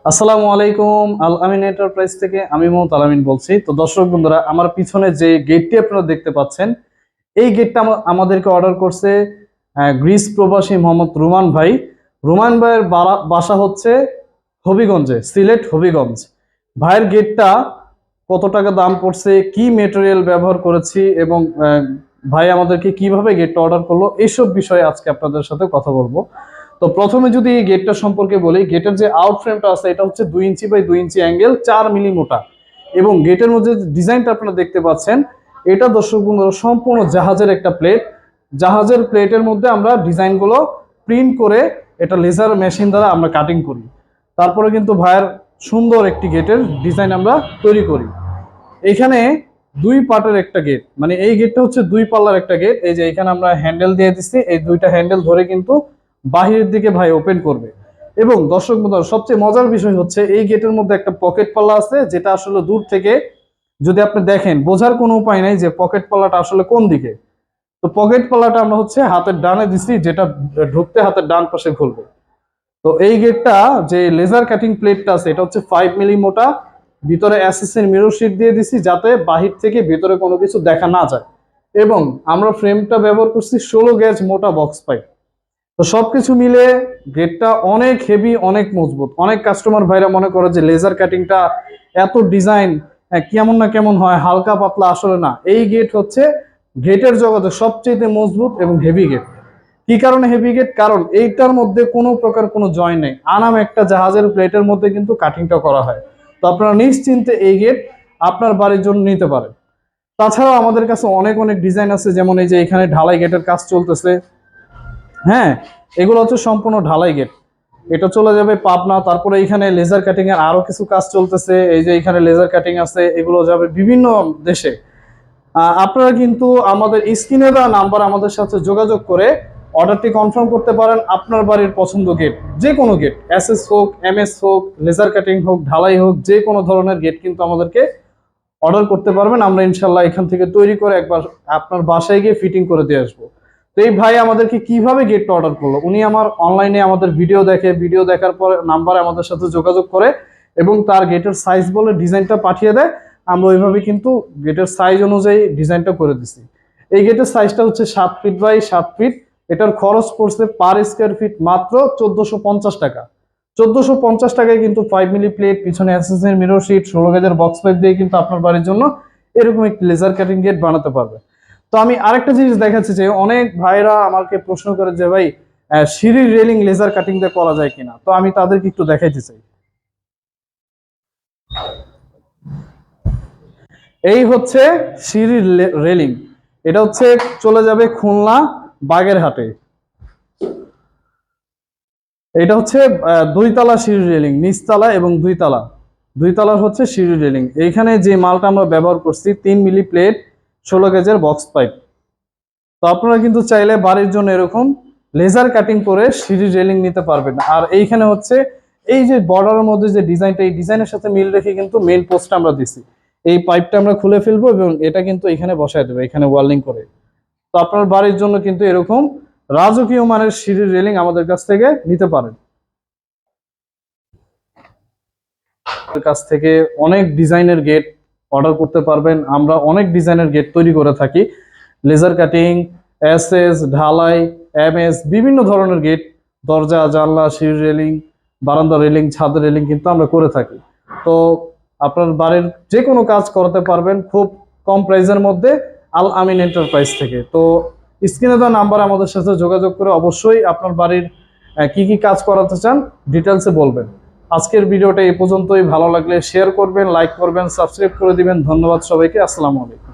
আসসালামু আলাইকুম। আল আমিন এন্টারপ্রাইজ থেকে আমি মোহাম্মদ আল আমিন বলছি। তো দর্শক বন্ধুরা, আমার পিছনে যে গেটটি আপনারা দেখতে পাচ্ছেন, এই গেটটা আমাদেরকে অর্ডার করছে গ্রিস প্রবাসী মোহাম্মদ রুমান ভাই। রুমান ভাইয়ের বাসা হচ্ছে হবিগঞ্জে, সিলেট হবিগঞ্জ। ভাইয়ের গেটটা কত টাকা দাম পড়ছে, কি মেটেরিয়াল ব্যবহার করেছি এবং ভাই আমাদেরকে কিভাবে গেটটা অর্ডার করলো, এইসব বিষয়ে আজকে আপনাদের সাথে কথা বলবো। তো প্রথমে যদি এই গেটটা সম্পর্কে বলি, গেটের যে আউট ফ্রেমটা আছে এটা হচ্ছে 2 ইঞ্চি বাই 2 ইঞ্চি অ্যাঙ্গেল, 4 মিলি মোটা। এবং গেটের মধ্যে যে ডিজাইনটা আপনারা দেখতে পাচ্ছেন, এটা দর্শক বন্ধুরা সম্পূর্ণ জাহাজের একটা প্লেট। জাহাজের প্লেটের মধ্যে আমরা ডিজাইনগুলো প্রিন্ট করে এটা লেজার মেশিন দ্বারা আমরা কাটিং করি। তারপরে কিন্তু ভাইয়ের সুন্দর একটি গেটের ডিজাইন আমরা তৈরি করি। এখানে দুই পার্টের একটা গেট, মানে এই গেটটা হচ্ছে দুই পাল্লার একটা গেট। এই যে এখানে আমরা হ্যান্ডেল দিয়ে দিচ্ছি, এই দুইটা হ্যান্ডেল ধরে কিন্তু বাহিরের দিকে ভাই ওপেন করবে। এবং দর্শক বন্ধুরা, সবচেয়ে মজার বিষয় হচ্ছে এই গেটের মধ্যে একটা পকেট পাল্লা আছে, যেটা আসলে দূর থেকে যদি আপনি দেখেন বোঝার কোনো উপায় নাই যে পকেট পাল্লাটা আসলে কোন দিকে। তো পকেট পাল্লাটা আমরা হচ্ছে হাতের ডানে দিছি, যেটা ঢুকতে হাতের ডান পাশে খুলবে। তো এই গেটটা যে লেজার কাটিং প্লেটটা আছে এটা হচ্ছে 5 মিলি মোটা। ভিতরে এসএসএর মিরর শিট দিয়ে দিছি, যাতে বাহির থেকে ভিতরে কোনো কিছু দেখা না যায়। এবং আমরা ফ্রেমটা ব্যবহার করছি 16 গেজ মোটা বক্স পাইপ। তো সবকিছু মিলে গেটটা অনেক হেভি, অনেক মজবুত। অনেক কাস্টমার ভাইরা মনে করে যে লেজার কাটিংটা এত ডিজাইন কেমন না কেমন হয়, হালকা পাতলা। আসলে না, এই গেট হচ্ছে গেটের জগতে সবচেয়ে মজবুত এবং হেভি গেট। কি কারণে হেভি গেট? কারণ এইটার মধ্যে কোনো প্রকার কোনো জয়েন্ট নেই, আনাম একটা জাহাজের প্লেটের মধ্যে কিন্তু কাটিংটা করা হয়। তো আপনারা নিশ্চিন্তে এই গেট আপনার বাড়ির জন্য নিতে পারেন। তাছাড়াও আমাদের কাছে অনেক অনেক ডিজাইন আছে, যেমন এই যে এখানে ঢালাই গেটের কাজ চলতেছে। হ্যাঁ, এগুলো হচ্ছে সম্পূর্ণ ঢালাই গেট। এটা চলে যাবে পাবনা। তারপরে এখানে লেজার কাটিং এর আরো কিছু কাজ চলতেছে, এই যে এখানে লেজার কাটিং আছে, এগুলো যাবে বিভিন্ন দেশে। আপনারা কিন্তু আমাদের স্ক্রিনে দেওয়া নাম্বার আমাদের সাথে যোগাযোগ করে অর্ডারটি কনফার্ম করতে পারেন। আপনার বাড়ির পছন্দ গেট, যে কোনো গেট, এসএস হোক, এমএস হোক, লেজার কাটিং হোক, ঢালাই হোক, যে কোনো ধরনের গেট কিন্তু আমাদেরকে অর্ডার করতে পারবেন। আমরা ইনশাল্লাহ এখান থেকে তৈরি করে একবার আপনার বাসায় গিয়ে ফিটিং করে দিয়ে আসবো। তো এই ভাই আমাদেরকে কিভাবে গেটটা অর্ডার করলো, উনি আমার অনলাইনে আমাদের ভিডিও দেখে, ভিডিও দেখার পরে নাম্বারে আমাদের সাথে যোগাযোগ করে এবং তার গেটের সাইজ বলে ডিজাইনটা পাঠিয়ে দেয়। আমরা ওইভাবে কিন্তু গেটের সাইজ অনুযায়ী ডিজাইনটা করে দিছি। এই গেটের সাইজটা হচ্ছে 7 ফিট বাই 7 ফিট। এটার খরচ পড়ছে পার স্কোয়ার ফিট মাত্র 1450 টাকা। 1450 টাকায় কিন্তু 5 মিলি প্লেট, পিছনে এসএসএর মিরর শিট, 16 গেজের বক্স পাইপ দিয়ে কিন্তু আপনার বাড়ির জন্য এরকম একটি লেজার কাটিং গেট বানাতে পারবে। তো আমি আরেকটা জিনিস দেখাচ্ছি, যে অনেক ভাইরা আমাকে প্রশ্ন করে যে ভাই সিঁড়ির রেলিং লেজার কাটিং দিয়ে করা যায় কিনা। তো আমি তাদেরকে একটু দেখাইতে চাই। এই হচ্ছে সিঁড়ির রেলিং। এটা হচ্ছে চলে যাবে খুলনা বাগেরহাটে। এটা হচ্ছে 2 তলা সিঁড়ি রেলিং, নিচতলা এবং 2 তলা। 2 তলার হচ্ছে সিঁড়ি রেলিং। এইখানে যে মালটা আমরা ব্যবহার করছি 3 মিলি প্লেট, 16 গেজের বক্স পাইপ। তো আপনারা কিন্তু চাইলে বাড়ির জন্য এরকম লেজার কাটিং করে সিঁড়ি রেলিং নিতে পারবেন। আর এইখানে হচ্ছে এই যে বর্ডারের মধ্যে যে ডিজাইনটা, এই ডিজাইনের সাথে মিল রেখে কিন্তু মেইন পোস্টটা আমরা দিছি। এই পাইপটা আমরা খুলে ফেলবো এবং এটা কিন্তু এখানে বসায় দেবো, এখানে ওয়েল্ডিং করে। তো আপনার বাড়ির জন্য কিন্তু এরকম রাজকীয় মানের সিঁড়ির রেলিং আমাদের কাছ থেকে নিতে পারেন। কাছ থেকে অনেক ডিজাইনের গেট অর্ডার করতে পারবেন। আমরা অনেক ডিজাইনের গেট তৈরি করে থাকি, লেজার কাটিং, এসএস, ঢালাই, এমএস, বিভিন্ন ধরনের গেট, দরজা, জানলা, সিঁড়ি রেলিং, বারান্দা রেলিং, ছাদের রেলিং কিন্তু আমরা করে থাকি। তো আপনার বাড়ির যে কোনো কাজ করাতে পারবেন খুব কম প্রাইসের মধ্যে আল আমিন এন্টারপ্রাইজ থেকে। তো স্ক্রিনে দেওয়া নাম্বার আমাদের সাথে যোগাযোগ করে অবশ্যই আপনার বাড়ির কি কি কাজ করাতে চান ডিটেলসে বলবেন। আজকের ভিডিওটা এই পর্যন্তই। ভালো লাগলে শেয়ার করবেন, লাইক করবেন, সাবস্ক্রাইব করে দিবেন। ধন্যবাদ সবাইকে। আসসালামু আলাইকুম।